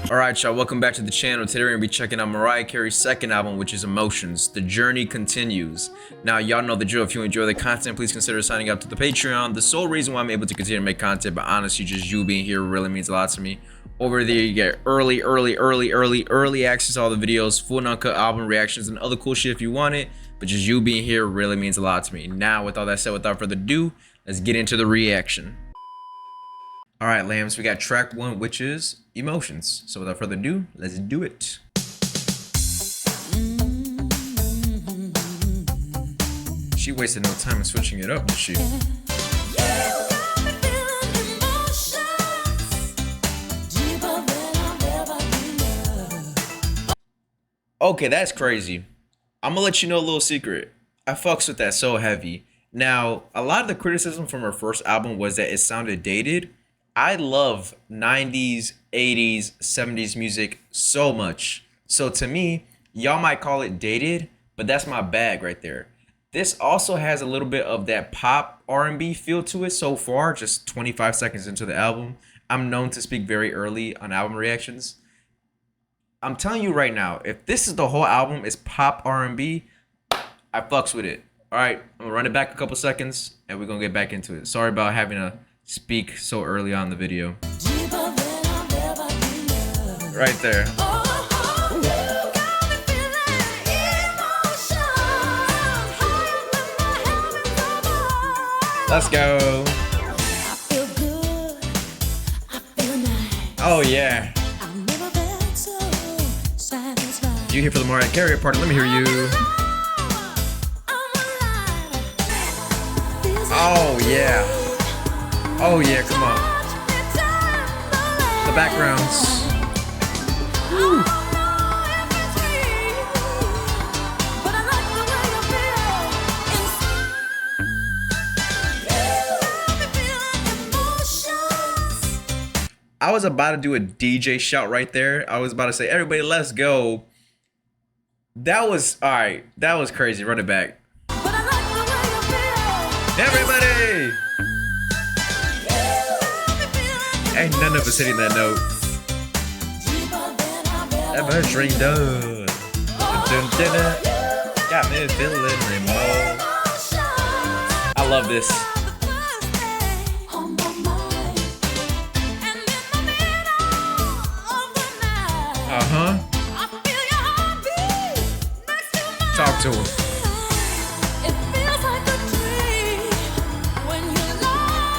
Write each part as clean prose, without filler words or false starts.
Alright y'all, welcome back to the channel. Today we're going to be checking out Mariah Carey's second album, which is Emotions. The journey continues. Now y'all know the drill. If you enjoy the content, please consider signing up to the Patreon. The sole reason why I'm able to continue to make content, but honestly just you being here really means a lot to me. Over there you get early access to all the videos, full and uncut album reactions, and other cool shit if you want it. But just you being here really means a lot to me. Now with all that said, without further ado, let's get into the reaction. Alright lambs, we got track 1, which is Emotions. So without further ado, let's do it. She wasted no time in switching it up, did she? Okay, that's crazy. I'm gonna let you know a little secret. I fucks with that so heavy. Now, a lot of the criticism from her first album was that it sounded dated. I love 90s, 80s, 70s music so much. So to me, y'all might call it dated, but that's my bag right there. This also has a little bit of that pop R&B feel to it so far, just 25 seconds into the album. I'm known to speak very early on album reactions. I'm telling you right now, if this is the whole album is pop R&B, I fucks with it. All right, I'm gonna run it back a couple seconds and we're gonna get back into it. Sorry about having to speak so early on the video. Right there. Let's go. Oh yeah. You here for the Mariah Carey part? Let me hear you. Oh yeah. Oh yeah, come on. The backgrounds. Woo. I was about to do a DJ shout right there. I was about to say, everybody, let's go. That was, all right, that was crazy. Run it back. Everybody! Ain't none of us hitting that note. Ever dreamed of. Got me feeling remote. I love this. Uh-huh. Talk to him.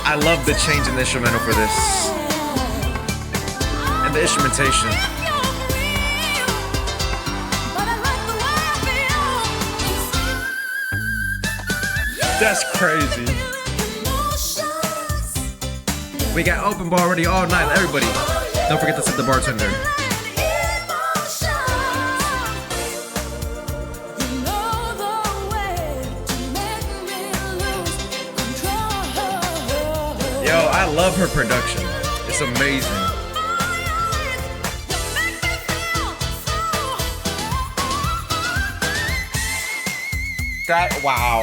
I love the change in the instrumental for this. And the instrumentation. That's crazy. We got open bar ready all night, everybody. Don't forget to tip the bartender. Yo, I love her production. It's amazing. That, wow.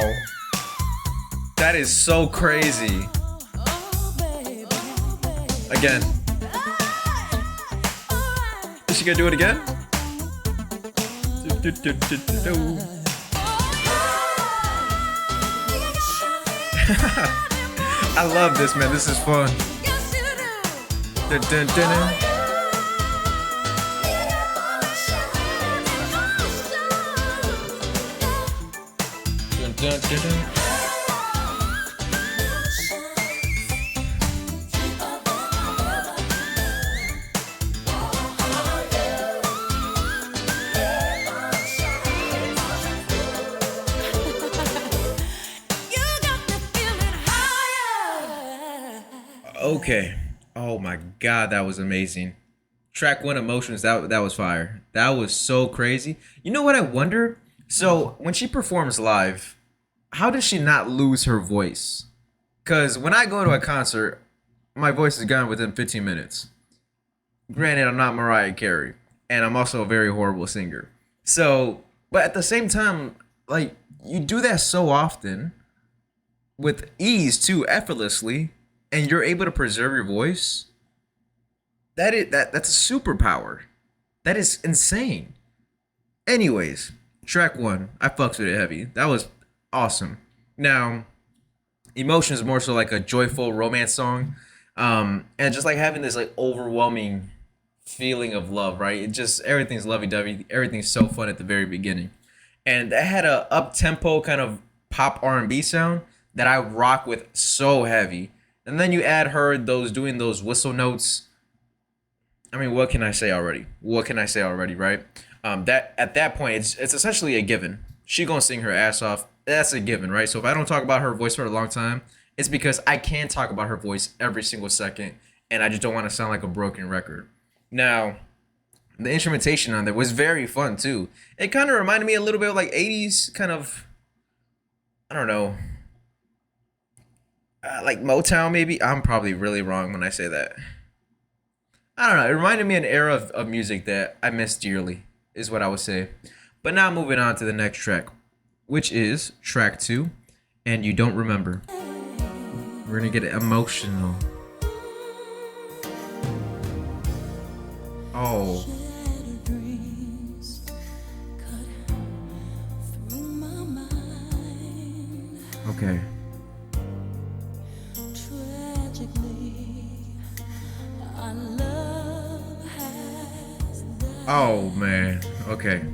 That is so crazy. Again. Is she gonna do it again? I love this, man. This is fun. Dun, dun, dun, dun. Dun, dun, dun, dun. Okay. Oh my god, that was amazing. Track 1, Emotions, that was fire. That was so crazy. You know what I wonder? So when she performs live, how does she not lose her voice? Because when I go to a concert, my voice is gone within 15 minutes. Granted, I'm not Mariah Carey, and I'm also a very horrible singer. So, but at the same time, like, you do that so often with ease too, effortlessly, and you're able to preserve your voice. That's a superpower. That is insane. Anyways, track one, I fucks with it heavy. That was awesome. Now, Emotion is more so like a joyful romance song, and just like having this like overwhelming feeling of love, right? It just everything's lovey dovey. Everything's so fun at the very beginning, and that had a up tempo kind of pop R&B sound that I rock with so heavy. And then you add her those doing those whistle notes. I mean, what can I say already? What can I say already, right? That at that point, it's essentially a given. She gonna sing her ass off. That's a given, right? So if I don't talk about her voice for a long time, it's because I can talk about her voice every single second, and I just don't want to sound like a broken record. Now, the instrumentation on there was very fun too. It kind of reminded me a little bit of like 80s kind of, I don't know, like Motown maybe. I'm probably really wrong when I say that. I don't know. It reminded me of an era of music that I miss dearly, is what I would say. But now moving on to the next track, which is track two, and You Don't Remember. We're gonna get emotional. Oh. Okay. Oh man. Okay.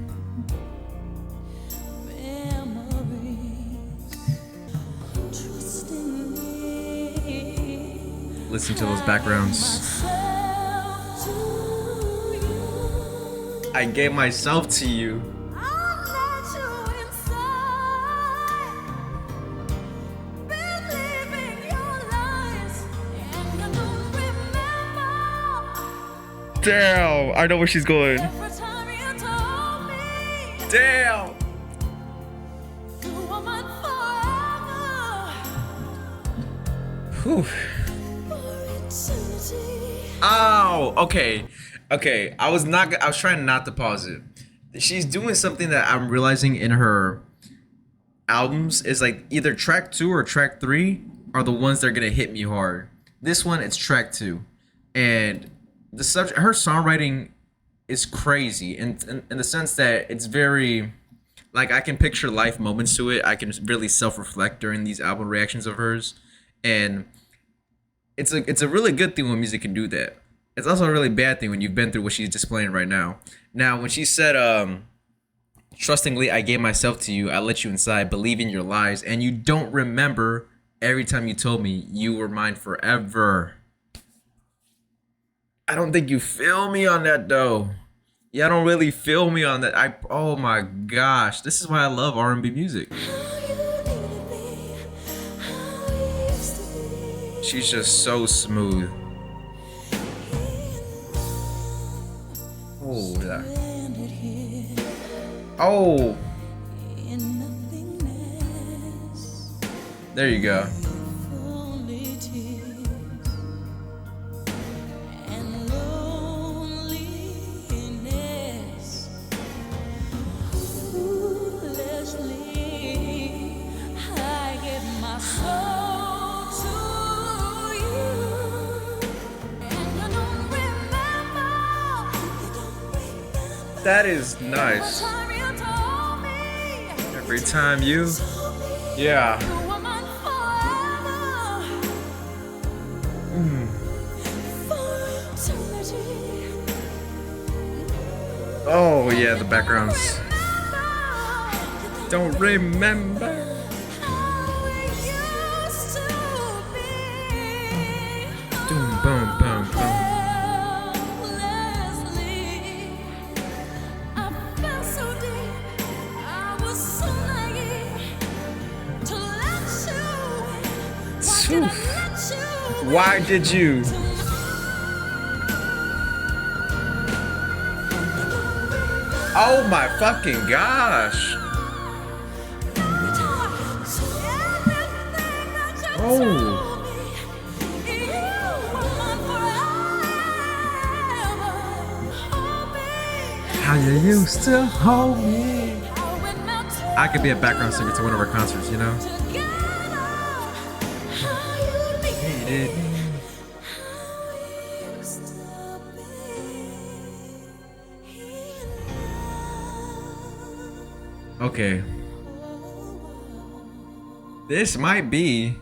Listen to those backgrounds. I gave myself to you. Damn, I know where she's going. Damn. Whew. Oh, okay. Okay, I was trying not to pause it. She's doing something that I'm realizing in her albums is like either track 2 or track 3 are the ones that are going to hit me hard. This one, it's track 2. And the subject, her songwriting is crazy in the sense that it's very, like, I can picture life moments to it. I can really self-reflect during these album reactions of hers. And it's a really good thing when music can do that. It's also a really bad thing when you've been through what she's displaying right now. Now, when she said, trustingly, I gave myself to you, I let you inside, believing your lies, and you don't remember every time you told me you were mine forever. I don't think you feel me on that, though. Yeah, I don't really feel me on that. Oh my gosh, this is why I love R&B music. She's just so smooth. Oh, yeah. Oh. There you go. That is nice. Every time you, yeah. Oh yeah, the backgrounds. Don't remember. Boom, boom, boom, boom. Why did you? Oh my fucking gosh. Oh. How you used to hold me. I could be a background singer to one of our concerts, you know? Okay, this might be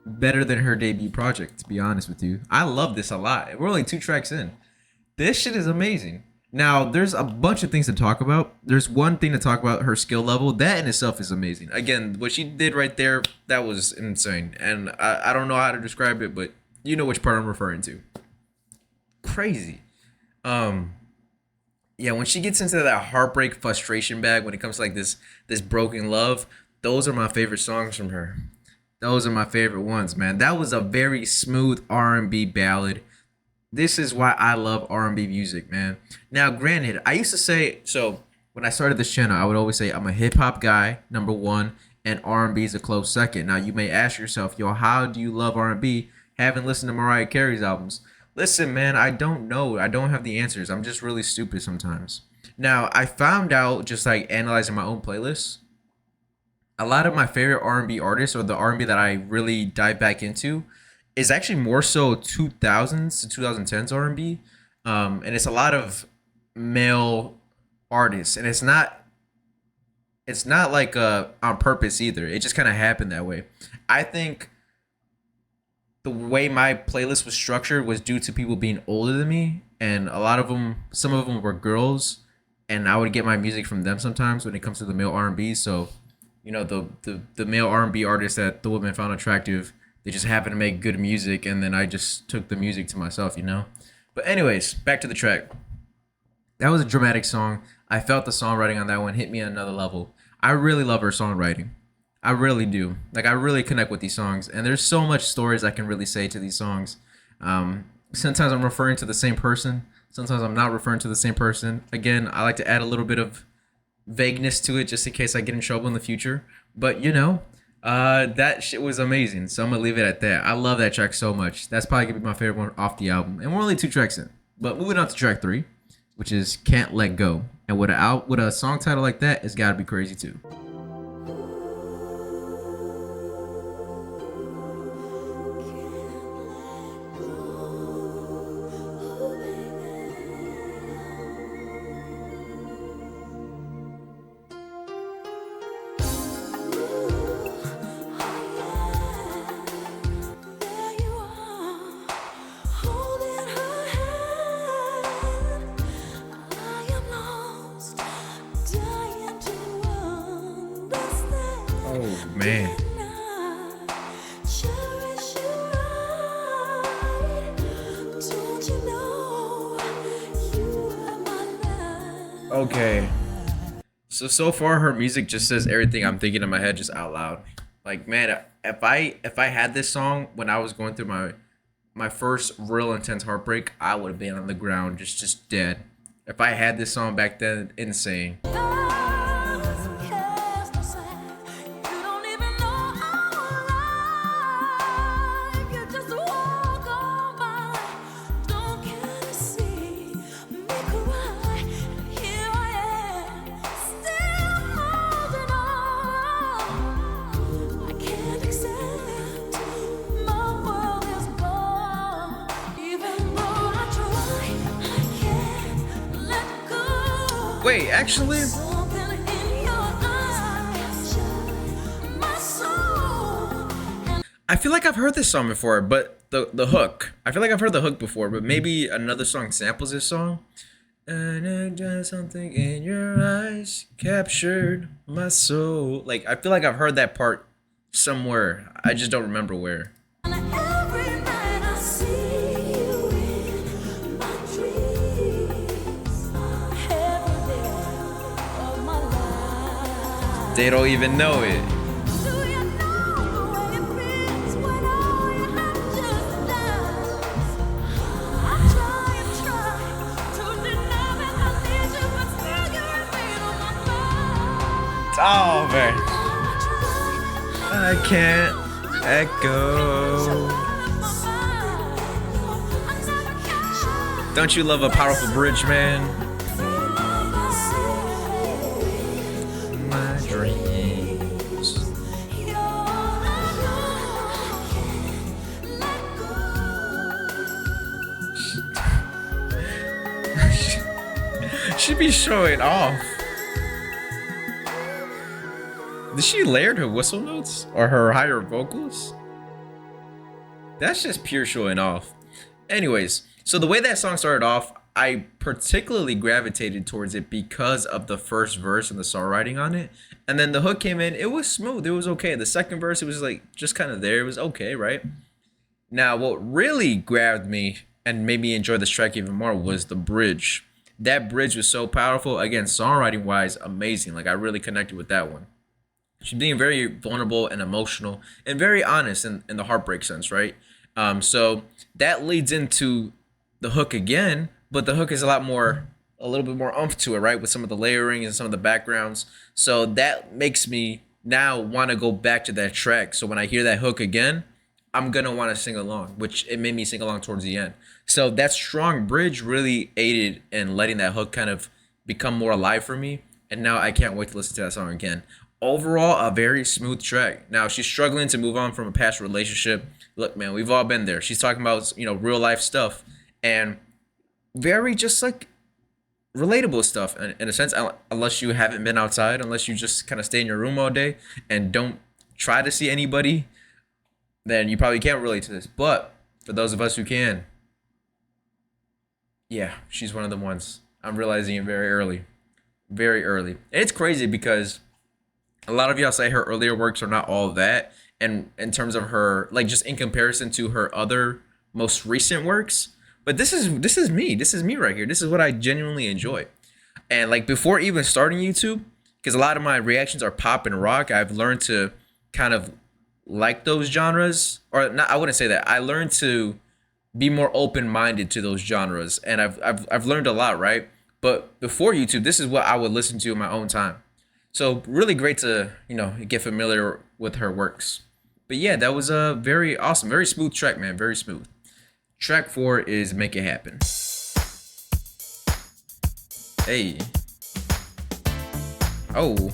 better than her debut project. To be honest with you, I love this a lot. We're only 2 tracks in. This shit is amazing. Now, there's a bunch of things to talk about. There's one thing to talk about, her skill level. That in itself is amazing. Again, what she did right there, that was insane. And I don't know how to describe it, but you know which part I'm referring to. Crazy. Um, yeah, when she gets into that heartbreak frustration bag when it comes to like this broken love, those are my favorite songs from her. Those are my favorite ones, man. That was a very smooth R&B ballad. This is why I love R&B music, man. Now, granted, I used to say, so when I started this channel, I would always say I'm a hip hop guy, number one, and R&B is a close second. Now, you may ask yourself, yo, how do you love R&B? Haven't listened to Mariah Carey's albums. Listen, man, I don't know. I don't have the answers. I'm just really stupid sometimes. Now, I found out just like analyzing my own playlists, a lot of my favorite R&B artists or the R&B that I really dive back into is actually more so 2000s to 2010s R&B, and it's a lot of male artists, and it's not like on purpose either. It just kind of happened that way. I think the way my playlist was structured was due to people being older than me, and a lot of them, some of them were girls, and I would get my music from them sometimes when it comes to the male R&B. So, you know, the male R&B artists that the women found attractive, they just happened to make good music, and then I just took the music to myself, you know. But anyways, back to the track. That was a dramatic song. I felt the songwriting on that one hit me on another level. I really love her songwriting. I really do. Like, I really connect with these songs, and there's so much stories I can really say to these songs. Sometimes I'm referring to the same person. Sometimes I'm not referring to the same person. Again, I like to add a little bit of vagueness to it just in case I get in trouble in the future. But, you know, that shit was amazing. So I'm going to leave it at that. I love that track so much. That's probably going to be my favorite one off the album. And we're only 2 tracks in. But moving on to track 3, which is Can't Let Go. And with a song title like that, it's got to be crazy too. Oh, man. Okay. So far her music just says everything I'm thinking in my head just out loud. Like, man, if I had this song when I was going through my first real intense heartbreak, I would have been on the ground just dead. If I had this song back then, insane. Wait, actually, I feel like I've heard this song before, but the hook. I feel like I've heard the hook before, but maybe another song samples this song. And just something in your eyes captured my soul. Like, I feel like I've heard that part somewhere. I just don't remember where. They don't even know it. Oh, man. I can't let go. Don't you love a powerful bridge, man? My dreams. She be showing off. Did she layered her whistle notes or her higher vocals? That's just pure showing off. Anyways, so the way that song started off, I particularly gravitated towards it because of the first verse and the songwriting on it. And then the hook came in, it was smooth, it was okay. The second verse, it was like just kind of there, it was okay, right? Now, what really grabbed me and made me enjoy this track even more was the bridge. That bridge was so powerful. Again, songwriting wise, amazing. Like, I really connected with that one. She's being very vulnerable and emotional and very honest in the heartbreak sense, right? So that leads into the hook again, but the hook is a little bit more oomph to it, right? With some of the layering and some of the backgrounds. So that makes me now want to go back to that track. So when I hear that hook again, I'm going to want to sing along, which it made me sing along towards the end. So that strong bridge really aided in letting that hook kind of become more alive for me. And now I can't wait to listen to that song again. Overall, a very smooth track. Now, she's struggling to move on from a past relationship. Look, man, we've all been there. She's talking about, real life stuff and very just like relatable stuff in a sense, unless you haven't been outside, unless you just kind of stay in your room all day and don't try to see anybody, then you probably can't relate to this. But for those of us who can, yeah, she's one of the ones. I'm realizing it very early. Very early. And it's crazy because a lot of y'all say her earlier works are not all that. And in terms of her, like just in comparison to her other most recent works. But this is me. This is me right here. This is what I genuinely enjoy. And like before even starting YouTube, because a lot of my reactions are pop and rock, I've learned to kind of like those genres. Or not, I wouldn't say that. I learned to be more open-minded to those genres. And I've learned a lot, right? But before YouTube, this is what I would listen to in my own time. So really great to, get familiar with her works. But yeah, that was a very awesome, very smooth track, man. Very smooth. Track 4 is Make It Happen. Hey. Oh.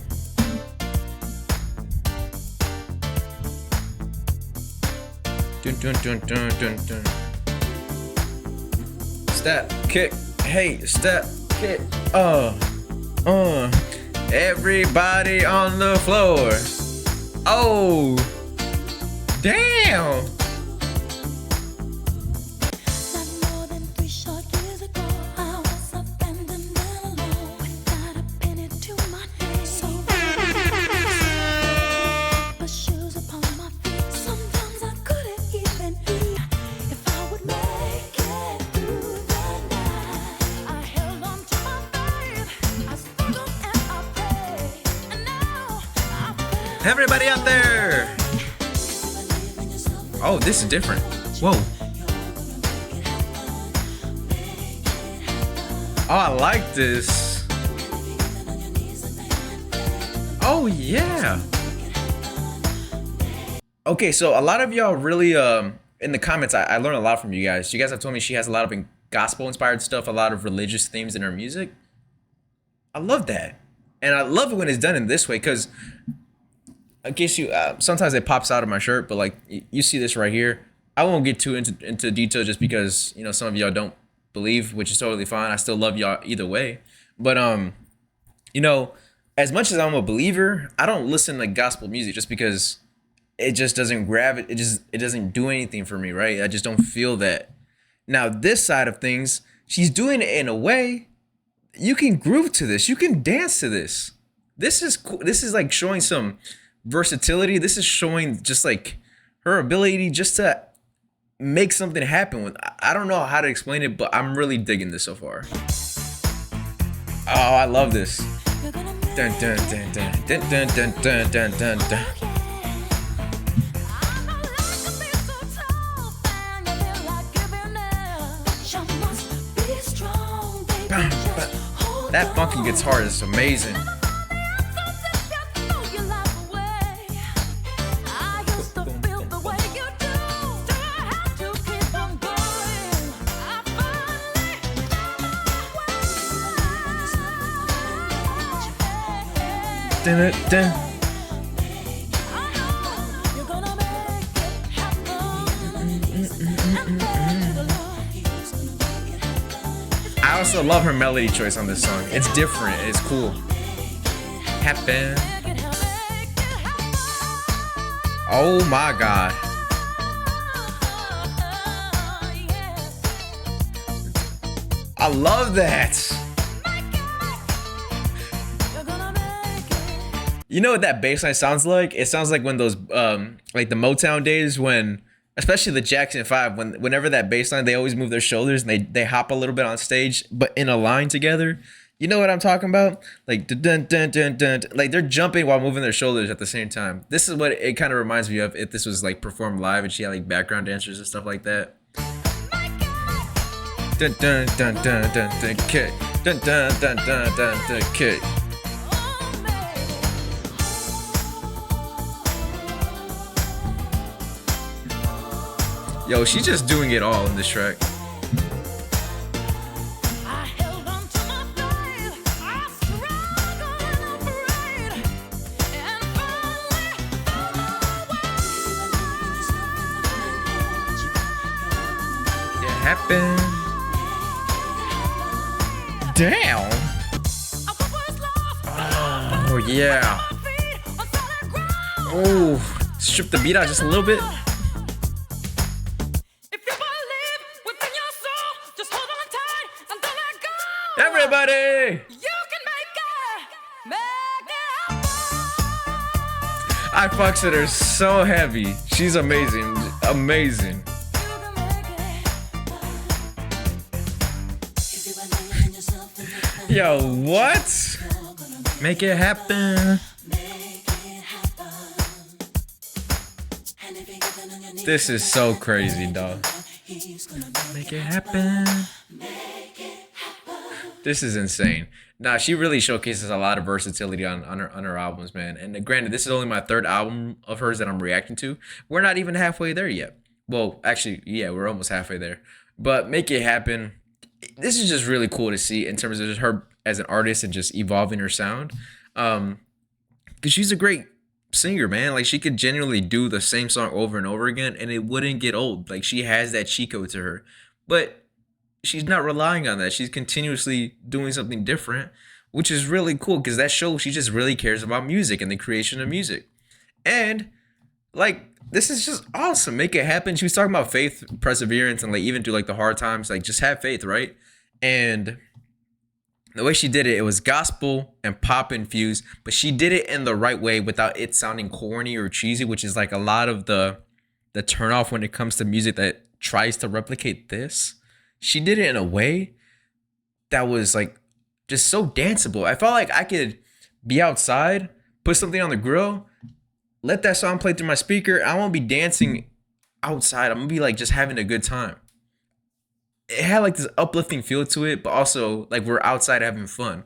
Dun dun dun dun dun dun. Step, kick, hey, step, kick, everybody on the floor. Oh, damn. Everybody out there! Oh, this is different. Whoa. Oh, I like this. Oh, yeah. Okay, so a lot of y'all really, in the comments, I learned a lot from you guys. You guys have told me she has a lot of gospel-inspired stuff, a lot of religious themes in her music. I love that. And I love it when it's done in this way, because in case you sometimes it pops out of my shirt, but like you see this right here. I won't get too into detail just because some of y'all don't believe, which is totally fine. I still love y'all either way. But as much as I'm a believer, I don't listen to gospel music just because it just doesn't grab it. It doesn't do anything for me, right? I just don't feel that. Now this side of things, she's doing it in a way you can groove to this, you can dance to this. This is cool. This is like showing some versatility. This is showing just like her ability just to make something happen with. I don't know how to explain it, but I'm really digging this so far. Oh, I love this. Dun dun dun dun dun dun dun dun dun dun dun. That funky guitar is amazing. Dun, dun. I also love her melody choice on this song. It's different. It's cool. Happen. Oh my God. I love that. You know what that bass line sounds like? It sounds like when those like the Motown days when, especially the Jackson 5, whenever that bass line, they always move their shoulders and they hop a little bit on stage, but in a line together. You know what I'm talking about? Like dun dun dun dun, like they're jumping while moving their shoulders at the same time. This is what it kind of reminds me of if this was like performed live and she had like background dancers and stuff like that. Dun dun dun dun dun dun kick. Dun dun dun dun dun dun kick. Yo, she's just doing it all in this track. It happened. Damn. Oh yeah. Oh, strip the beat out just a little bit. Everybody! I fucks with her so heavy. She's amazing. Amazing. Yo, what? Make it happen. This is so crazy, dog. Make it happen. This is insane. Nah, she really showcases a lot of versatility on her albums, man. And granted, this is only my third album of hers that I'm reacting to. We're not even halfway there yet. Well, actually, yeah, we're almost halfway there. But Make It Happen. This is just really cool to see in terms of just her as an artist and just evolving her sound. Because she's a great singer, man. Like, she could genuinely do the same song over and over again and it wouldn't get old. Like, she has that cheat code to her. But she's not relying on that. She's continuously doing something different, which is really cool because that shows she just really cares about music and the creation of music. And like, this is just awesome. Make it happen. She was talking about faith, perseverance, and like even through like the hard times, like just have faith, right? And the way she did it, it was gospel and pop infused, but she did it in the right way without it sounding corny or cheesy, which is like a lot of the turnoff when it comes to music that tries to replicate this. She did it in a way that was like just so danceable. I felt like I could be outside, put something on the grill, let that song play through my speaker. I won't be dancing outside. I'm gonna be like just having a good time. It had like this uplifting feel to it, but also like we're outside having fun.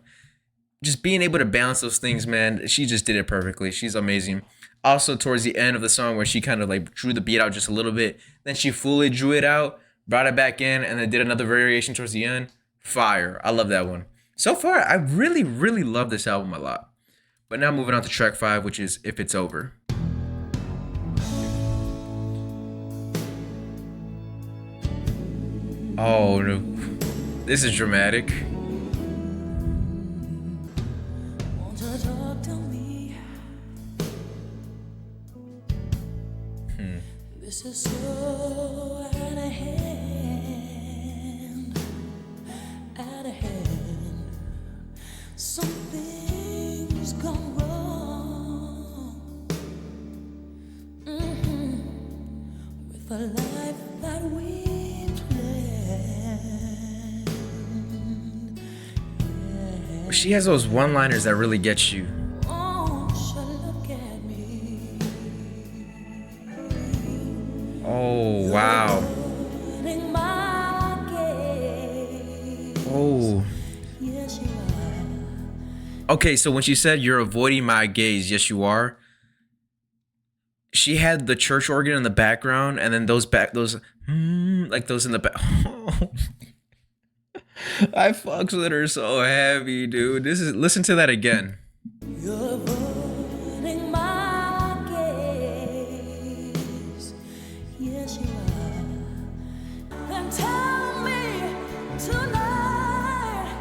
Just being able to balance those things, man. She just did it perfectly. She's amazing. Also, towards the end of the song where she kind of like drew the beat out just a little bit, then she fully drew it out, brought it back in, and then did another variation towards the end. Fire. I love that one. So far, I really, really love this album a lot. But now moving on to track 5, which is If It's Over. Oh, no. This is dramatic. This is so out of hand, out of hand. Something's gone wrong with the life that we planned. Yeah. She has those one-liners that really get you. Oh, wow. Oh. Okay, so when she said, "You're avoiding my gaze," yes, you are. She had the church organ in the background, and then those like those in the back. I fucks with her so heavy, dude. Listen to that again. You're avoiding my gaze. Yes, you are. Then tell me tonight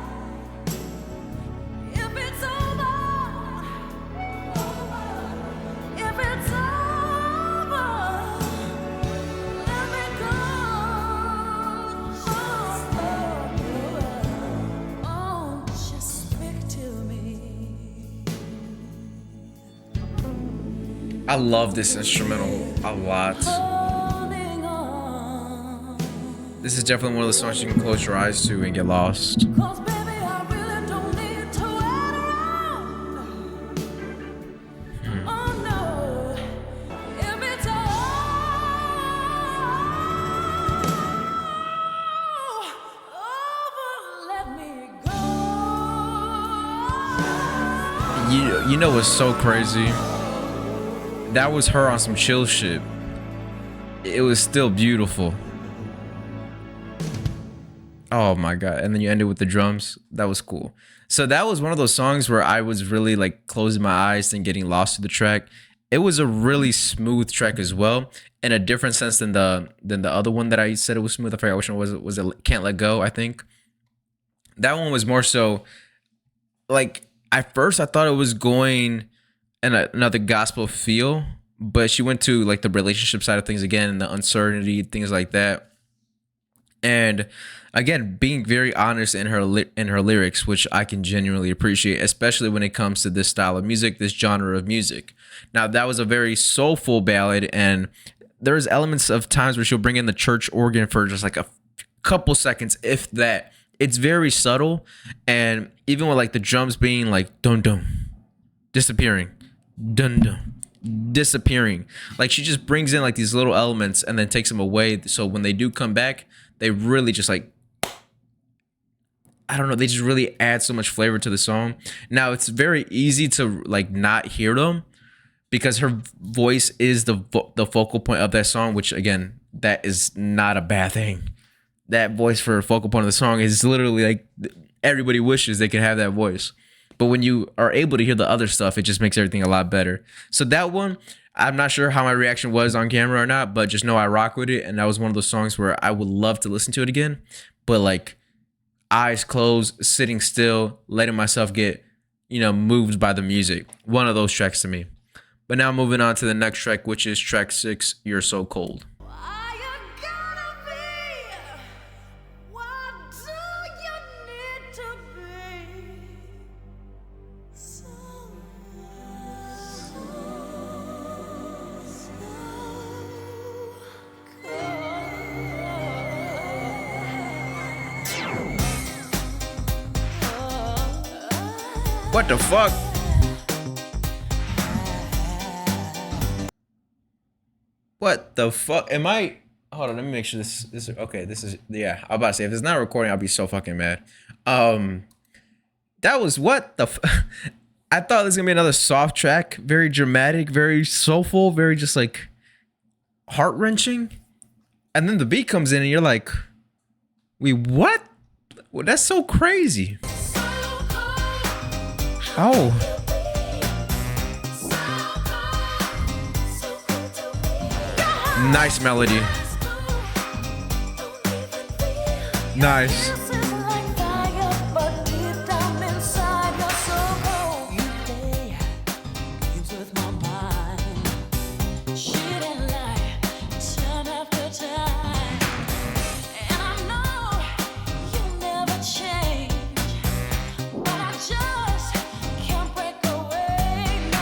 if it's over. If it's over. I love this instrumental a lot. holding on. This is definitely one of the songs you can close your eyes to and get lost. 'Cause baby, I really don't need to wait around. Oh no, if it's all over, let me go. You know what's so crazy? That was her on some chill shit. It was still beautiful. Oh my god. And then you ended with the drums. That was cool. So that was one of those songs where I was really like closing my eyes and getting lost to the track. It was a really smooth track as well, in a different sense than the other one that I said it was smooth. I forgot which one was it. Was it Can't Let Go, I think. That one was more so like, at first I thought it was going in another gospel feel, but she went to like the relationship side of things again, and the uncertainty, things like that. And again, being very honest in her lyrics, which I can genuinely appreciate, especially when it comes to this style of music, this genre of music. Now, that was a very soulful ballad, and there's elements of times where she'll bring in the church organ for just like a couple seconds, if that. It's very subtle, and even with like the drums being like dun dun, disappearing, dun dun, disappearing, like she just brings in like these little elements and then takes them away. So when they do come back, they really just like, I don't know, they just really add so much flavor to the song. Now, it's very easy to like not hear them because her voice is the focal point of that song, which again, that is not a bad thing. That voice for a focal point of the song is literally like, everybody wishes they could have that voice. But when you are able to hear the other stuff, it just makes everything a lot better. So that one, I'm not sure how my reaction was on camera or not, but just know I rock with it. And that was one of those songs where I would love to listen to it again, but like eyes closed, sitting still, letting myself get, moved by the music. One of those tracks to me. But now moving on to the next track, which is track 6, You're So Cold. Why you gotta be? Why do you need to be so cold? What the fuck? What the fuck? Am I? Hold on, let me make sure this okay. This is, yeah. I'm about to say, if it's not recording, I'll be so fucking mad. That was what the. I thought this was gonna be another soft track, very dramatic, very soulful, very just like heart wrenching, and then the beat comes in, and you're like, wait, what? Well, that's so crazy. Oh. Nice melody. Nice.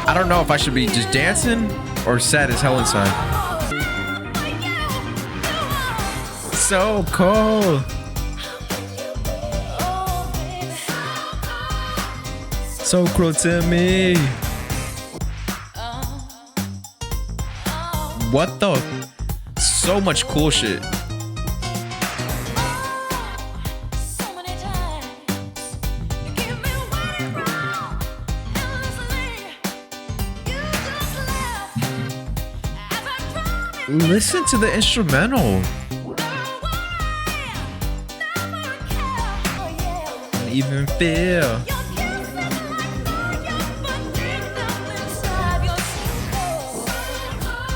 I don't know if I should be just dancing or sad as hell inside. So cold. So cruel to me. What the? So much cool shit. Listen to the instrumental. Even feel.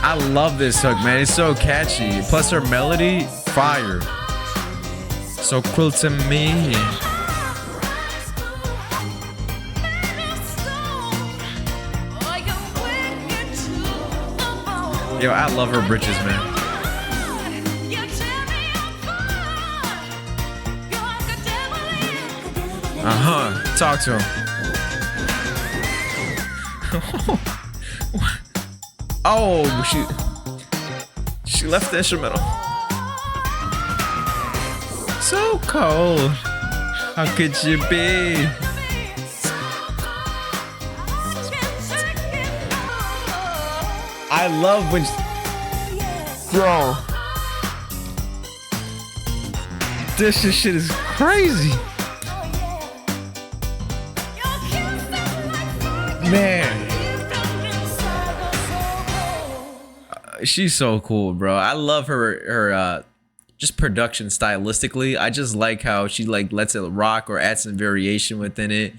I love this hook, man. It's so catchy. Plus her melody, fire. So cruel to me. Yo, I love her bridges, man. Talk to him. Oh, she left the instrumental. So cold. How could you be? I love when. Yo. This shit is crazy. Man. She's so cool, bro. I love her just production stylistically. I just like how she like lets it rock or add some variation within it.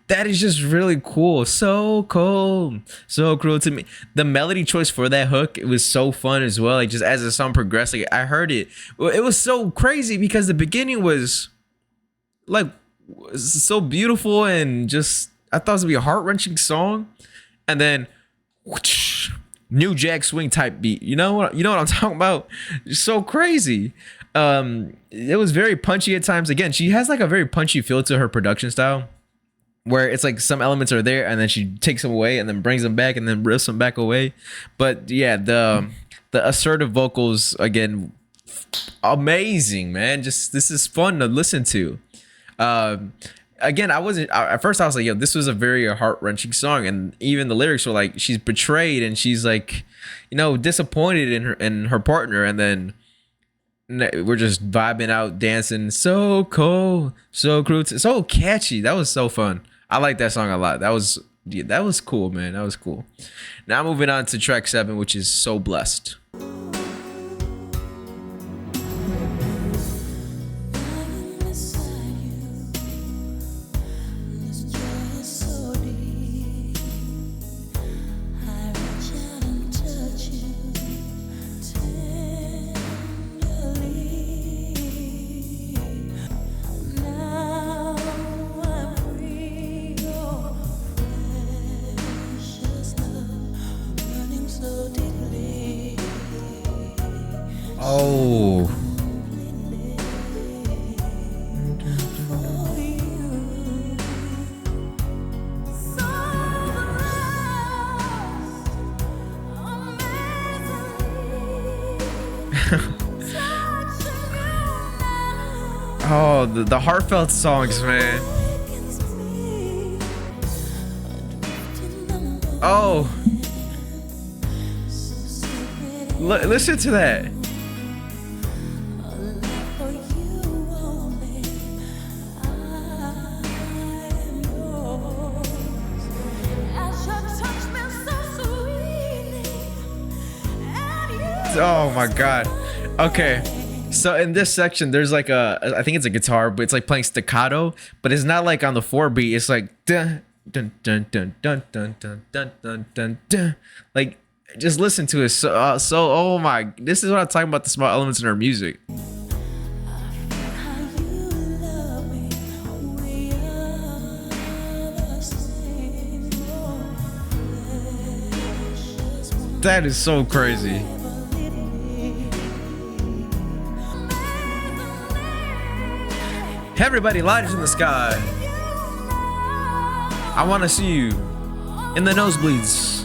That is just really cool. So cool. So cool to me. The melody choice for that hook, it was so fun as well. Like just as the song progressed, like I heard it. It was so crazy because the beginning was like so beautiful and just I thought it was gonna be a heart-wrenching song. And then whoosh, New Jack Swing type beat. You know what I'm talking about? It's so crazy. It was very punchy at times. Again, she has like a very punchy feel to her production style where it's like some elements are there and then she takes them away and then brings them back and then rips them back away. But yeah, the assertive vocals again, amazing, man. Just this is fun to listen to. Again, at first I was like, yo, this was a very heart-wrenching song, and even the lyrics were like she's betrayed and she's like, you know, disappointed in her partner, and then we're just vibing out, dancing. So cool, so cruel, so catchy. That was so fun. I like that song a lot. That was cool, man. That was cool. Now moving on to track 7, which is So Blessed. Oh. Oh, the heartfelt songs, man. Oh. Listen to that. Oh my god. Okay. So in this section, there's like I think it's a guitar, but it's like playing staccato, but it's not like on the 4 beat. It's like dun dun dun dun dun dun dun dun dun dun dun. Like just listen to it. So oh my, this is what I'm talking about, the small elements in her music. That is so crazy. Everybody, lighters in the sky. I want to see you in the nosebleeds.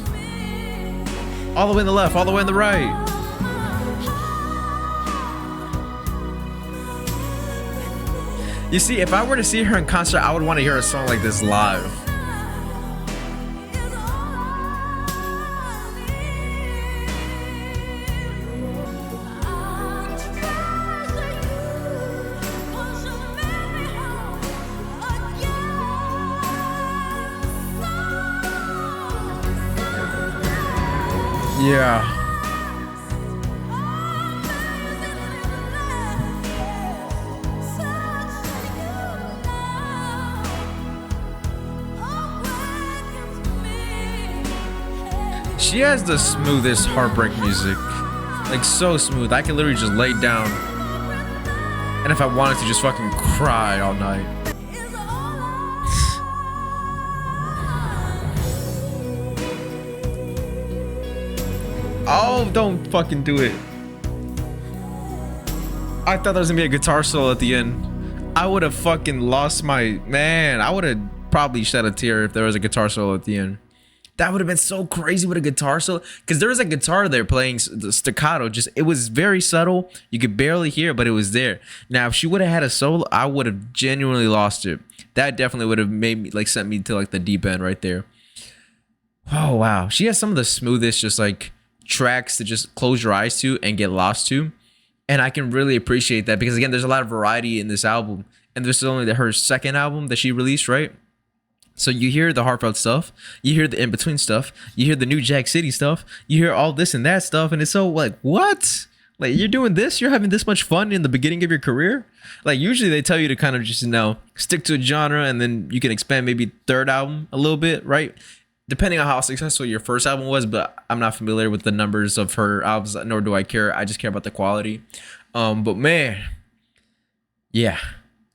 All the way in the left, all the way in the right. You see, if I were to see her in concert, I would want to hear a song like this live. Yeah. She has the smoothest heartbreak music. Like so smooth. I can literally just lay down. And if I wanted to just fucking cry all night. Oh, don't fucking do it. I thought there was gonna be a guitar solo at the end. I would have fucking lost my man. I would have probably shed a tear if there was a guitar solo at the end. That would have been so crazy with a guitar solo, because there was a guitar there playing the staccato. Just it was very subtle. You could barely hear it, but it was there. Now, if she would have had a solo, I would have genuinely lost it. That definitely would have made me like sent me to like the deep end right there. Oh wow, she has some of the smoothest just like tracks to just close your eyes to and get lost to, and I can really appreciate that because again, there's a lot of variety in this album, and this is only her second album that she released, right? So you hear the heartfelt stuff, you hear the in-between stuff, you hear the New Jack City stuff, you hear all this and that stuff, and it's so like, what? Like, you're doing this? You're having this much fun in the beginning of your career? Like, usually they tell you to kind of just, stick to a genre, and then you can expand maybe third album a little bit, right? Depending on how successful your first album was, but I'm not familiar with the numbers of her albums, nor do I care. I just care about the quality. But man, yeah.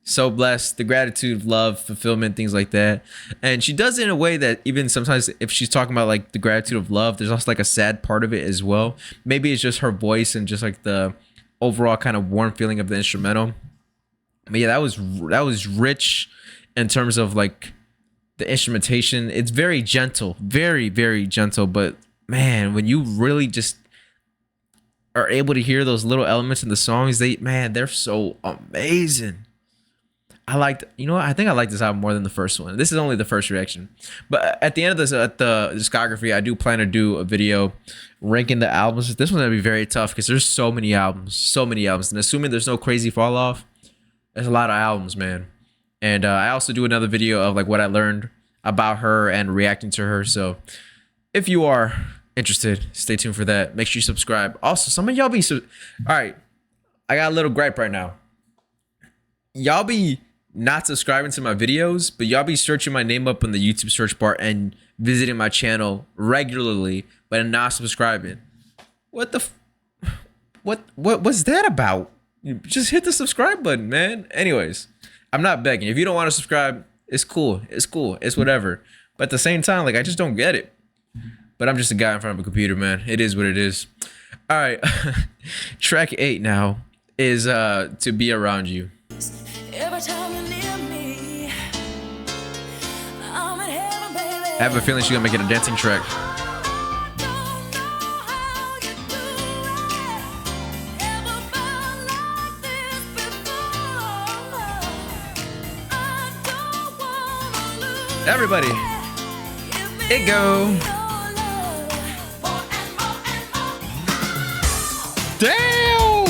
So blessed, the gratitude, love, fulfillment, things like that. And she does it in a way that even sometimes if she's talking about like the gratitude of love, there's also like a sad part of it as well. Maybe it's just her voice and just like the overall kind of warm feeling of the instrumental. But yeah, that was rich in terms of like the instrumentation. It's very gentle, very, very gentle. But man, when you really just are able to hear those little elements in the songs, they're so amazing. I think I like this album more than the first one. This is only the first reaction. But at the end of this, at the discography, I do plan to do a video ranking the albums. This one's going to be very tough because there's so many albums. And assuming there's no crazy fall off, there's a lot of albums, man. And I also do another video of like what I learned about her and reacting to her. So if you are interested, stay tuned for that. Make sure you subscribe. Also, some of y'all be... All right, I got a little gripe right now. Y'all be... not subscribing to my videos, but y'all be searching my name up in the YouTube search bar and visiting my channel regularly, but not subscribing. What's that about? Just hit the subscribe button, man. Anyways, I'm not begging. If you don't want to subscribe, it's cool. It's whatever. But at the same time, like, I just don't get it. But I'm just a guy in front of a computer, man. It is what it is. All right. Track 8 now is To Be Around You. Every time you're near me, I'm in heaven, baby. I have a feeling she's gonna make it a dancing track. I don't know how you do it. Ever felt like this before? I don't wanna lose Everybody, it. it go. Your love, more and more. Damn!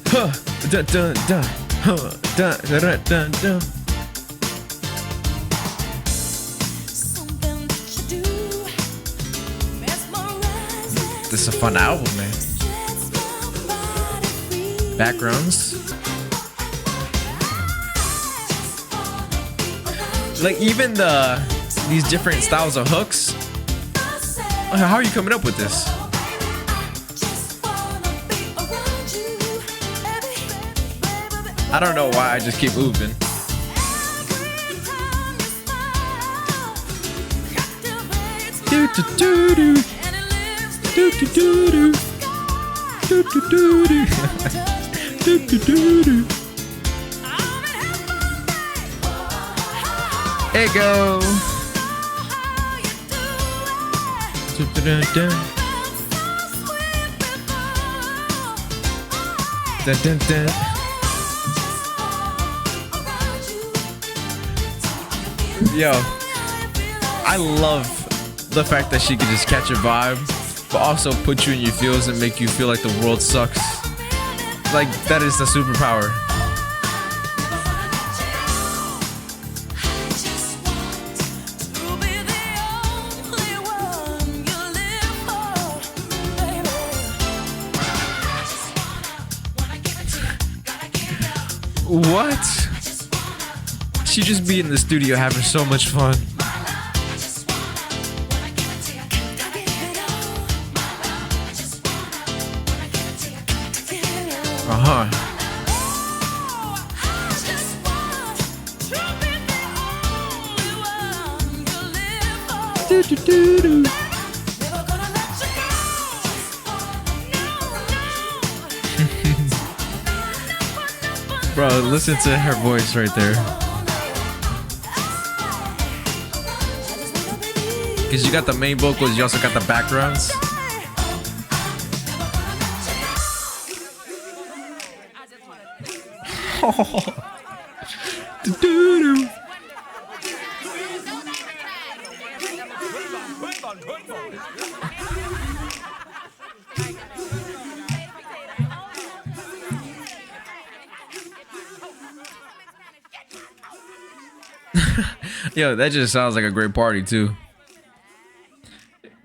Huh. Dun, dun, dun. Huh. Dun, dun, dun, dun, dun. Something that you do mesmerizes. This is a fun album, man. Sets my body free. Backgrounds. Like even these different styles of hooks. How are you coming up with this? I don't know why I just keep moving. Do do do do. Do do do do. Do do do do. Do do do do. There you go. Dun, dun, dun. Dun, dun, dun. Yo, I love the fact that she could just catch a vibe, but also put you in your feels and make you feel like the world sucks. Like, that is the superpower. What? She just be in the studio having so much fun. Uh-huh. Do, do, do, do. Bro, listen to her voice right there. Because you got the main vocals, you also got the backgrounds. Yo, that just sounds like a great party too.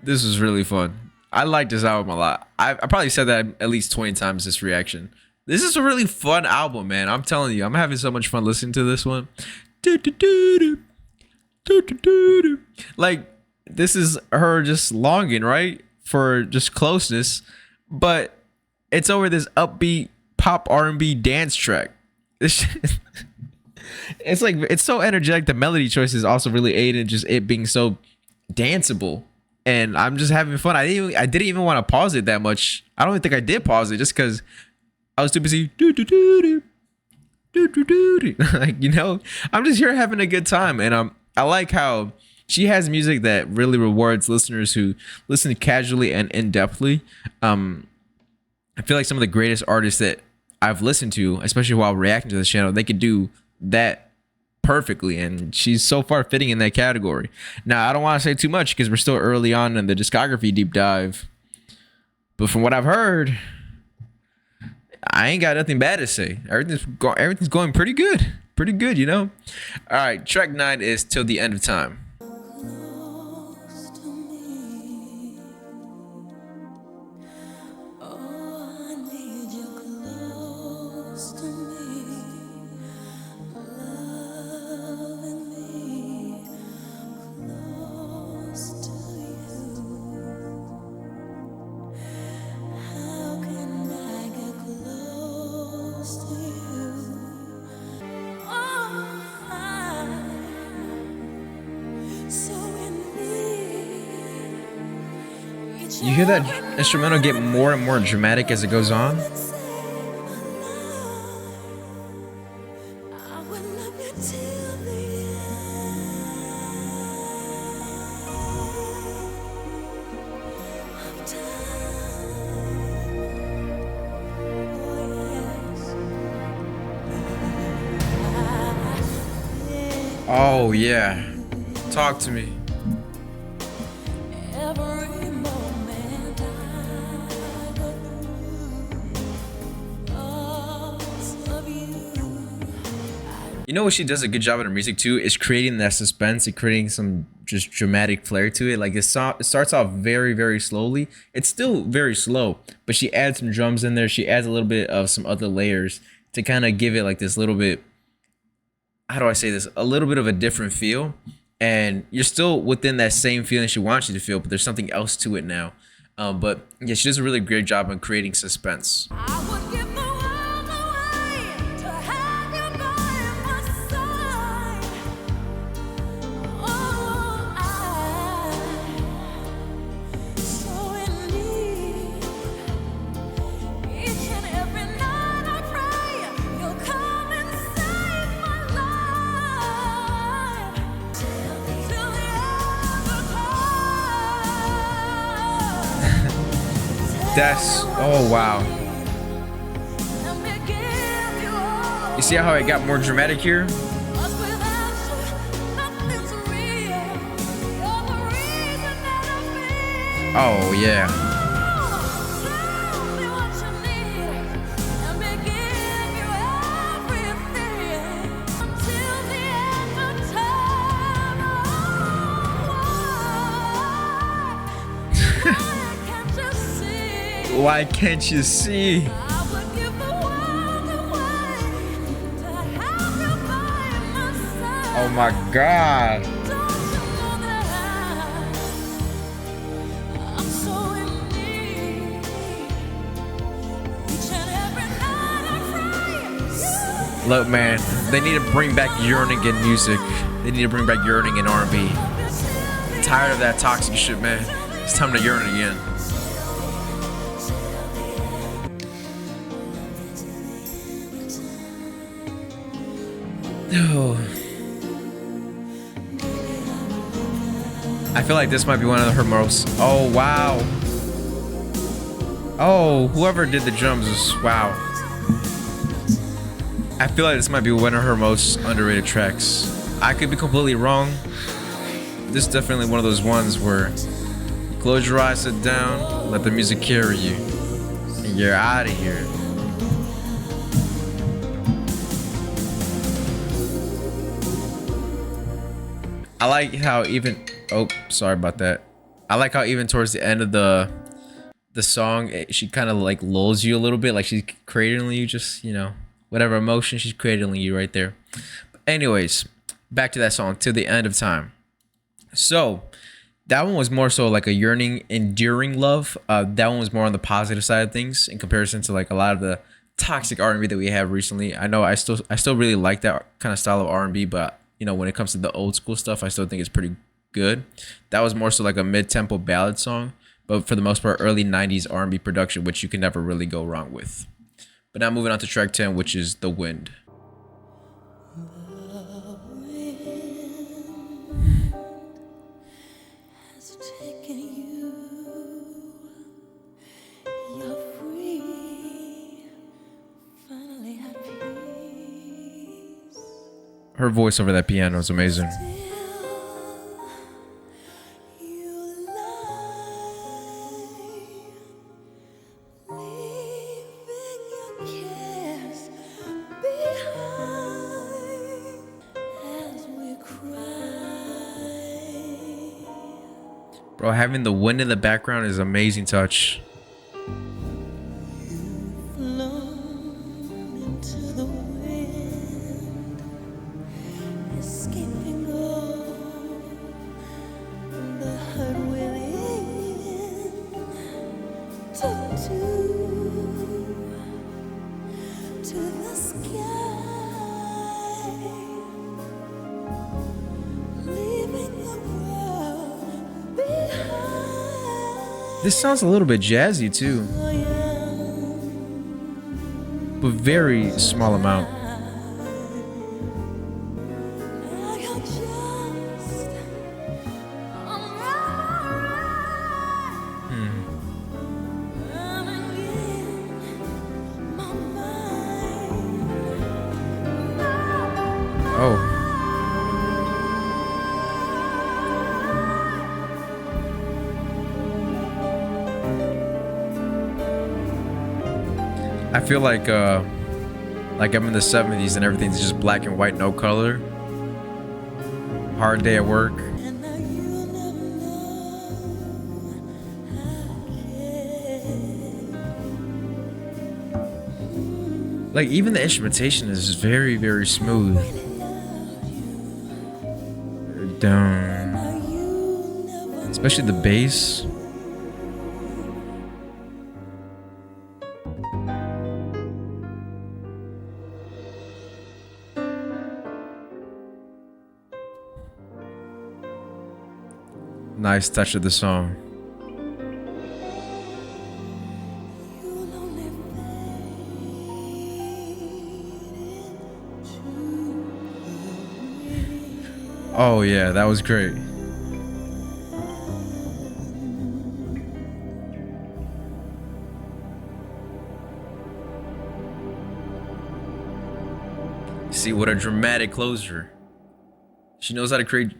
This was really fun. I like this album a lot. I probably said that at least 20 times this reaction. This is a really fun album, man. I'm telling you, I'm having so much fun listening to this one. Like, this is her just longing, right? For just closeness. But it's over this upbeat pop R&B dance track. It's like, it's so energetic. The melody choices also really aid in just it being so danceable. And I'm just having fun. I didn't even want to pause it that much. I don't even think I did pause it just because I was too busy. Like, you know, I'm just here having a good time. And I like how she has music that really rewards listeners who listen casually and in-depthly. I feel like some of the greatest artists that I've listened to, especially while reacting to this channel, they could do that perfectly, and she's so far fitting in that category. Now, I don't want to say too much because we're still early on in the discography deep dive, but from what I've heard, I ain't got nothing bad to say. Everything's going pretty good, you know. All right, track 9 is Till the End of Time. Close to me. Oh, I need you close to me. Loving me close to you. How can I get close to you? Oh, I'm so in need. You hear that instrumental get more and more dramatic as it goes on? I will love you till the end of time. Oh yes. Oh yeah, talk to me. Every moment I go through thoughts of you. You know what she does a good job in her music too is creating that suspense and creating some just dramatic flair to it. Like it starts off very, very slowly. It's still very slow, but she adds some drums in there. She adds a little bit of some other layers to kind of give it like this little bit, how do I say this? A little bit of a different feel. And you're still within that same feeling she wants you to feel, but there's something else to it now. But yeah, she does a really great job on creating suspense. I would give the world away to have you by my side. Oh, I'm so in need. Each and every night I pray you'll come and save my life till the end of time. That's, oh wow. Let me give you all. You see how it got more dramatic here? 'Cause without you, nothing's real. You're the reason that I feel. Oh yeah. Tell me what you need. Let me give you everything until the end of time. Oh, why can't you see? Why can't you see? I would give the world away to have you by my side. Oh my god. Don't you know that I'm so in need? Each and every night I pray. Look, man, they need to bring back yearning in music. They need to bring back yearning in R&B. Tired of that toxic shit, man. It's time to yearn again. Oh. I feel like this might be one of her most. Oh wow. Oh, whoever did the drums is wow. I feel like this might be one of her most underrated tracks. I could be completely wrong. This is definitely one of those ones where you close your eyes, sit down, let the music carry you, and you're out of here. I like how even. Oh, sorry about that. I like how even towards the end of the song, she kind of like lulls you a little bit, like she's cradling you, just whatever emotion she's cradling you right there. But anyways, back to that song, Till the End of Time. So that one was more so like a yearning, enduring love. That one was more on the positive side of things in comparison to like a lot of the toxic R&B that we have recently. I know I still really like that kind of style of R&B, but when it comes to the old school stuff, I still think it's pretty good. That was more so like a mid-tempo ballad song, but for the most part, early 90s R&B production, which you can never really go wrong with. But now moving on to track 10, which is The Wind. Her voice over that piano is amazing. Bro, having the wind in the background is an amazing touch. This sounds a little bit jazzy too, but very small amount. Oh. I feel like I'm in the 70s and everything's just black and white, no color. Hard day at work. Like even the instrumentation is very, very smooth. Down. Especially the bass. Nice touch of the song. Oh yeah, that was great. See, what a dramatic closer. She knows how to create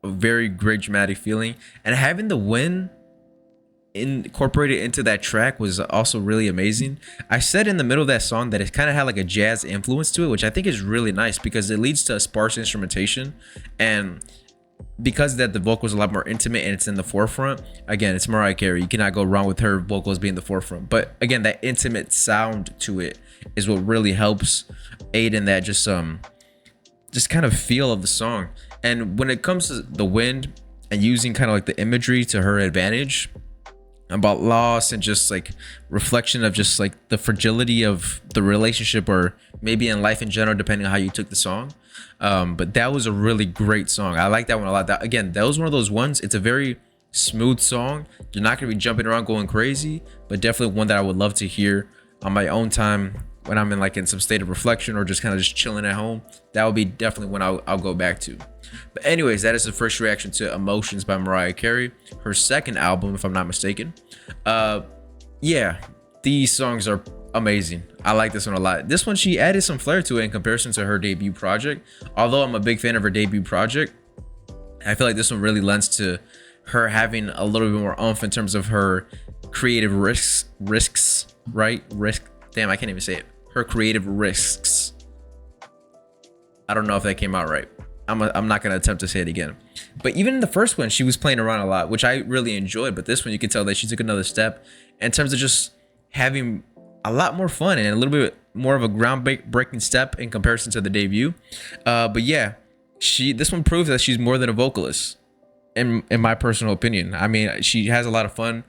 a very great dramatic feeling, and having the wind incorporated into that track was also really amazing. I said in the middle of that song that it kind of had like a jazz influence to it, which I think is really nice because it leads to a sparse instrumentation, and because that the vocal is a lot more intimate and it's in the forefront. Again, it's Mariah Carey. You cannot go wrong with her vocals being the forefront. But again, that intimate sound to it is what really helps aid in that just kind of feel of the song. And when it comes to the wind and using kind of like the imagery to her advantage about loss and just like reflection of just like the fragility of the relationship or maybe in life in general, depending on how you took the song. But that was a really great song. I like that one a lot. That was one of those ones. It's a very smooth song. You're not going to be jumping around going crazy, but definitely one that I would love to hear on my own time when I'm in like in some state of reflection or just kind of just chilling at home, that would be definitely when I'll go back to. But anyways, that is the first reaction to Emotions by Mariah Carey, her second album, if I'm not mistaken. Yeah, these songs are amazing. I like this one a lot. This one, she added some flair to it in comparison to her debut project. Although I'm a big fan of her debut project, I feel like this one really lends to her having a little bit more oomph in terms of her creative risks, right? Damn, I can't even say it. Her creative risks. I don't know if that came out right. I'm not gonna attempt to say it again. But even in the first one, she was playing around a lot, which I really enjoyed. But this one, you can tell that she took another step in terms of just having a lot more fun and a little bit more of a groundbreaking step in comparison to the debut. But yeah, this one proves that she's more than a vocalist, in my personal opinion. I mean, she has a lot of fun.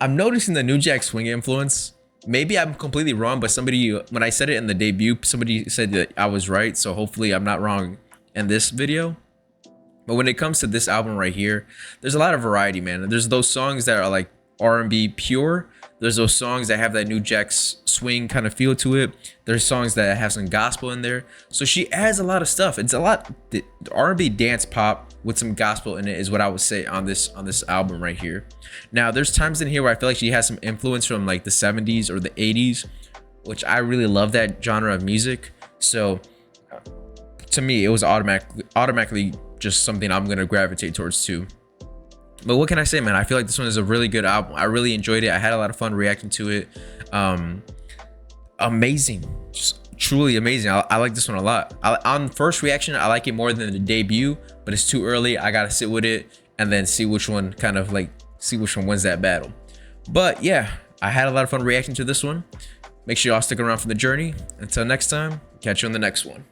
I'm noticing the New Jack Swing influence. Maybe I'm completely wrong, but somebody, when I said it in the debut, somebody said that I was right. So hopefully I'm not wrong in this video. But when it comes to this album right here, there's a lot of variety, man. There's those songs that are like R&B pure. There's those songs that have that New Jack Swing kind of feel to it. There's songs that have some gospel in there. So she adds a lot of stuff. It's a lot, the R&B dance pop with some gospel in it is what I would say on this album right here. Now, there's times in here where I feel like she has some influence from like the 70s or the 80s, which I really love that genre of music. So to me, it was automatically just something I'm gonna gravitate towards too. But what can I say, man? I feel like this one is a really good album. I really enjoyed it. I had a lot of fun reacting to it. Amazing, just truly amazing. I like this one a lot. On first reaction, I like it more than the debut, but it's too early. I gotta sit with it and then see which one wins that battle. But yeah, I had a lot of fun reacting to this one. Make sure y'all stick around for the journey. Until next time, catch you on the next one.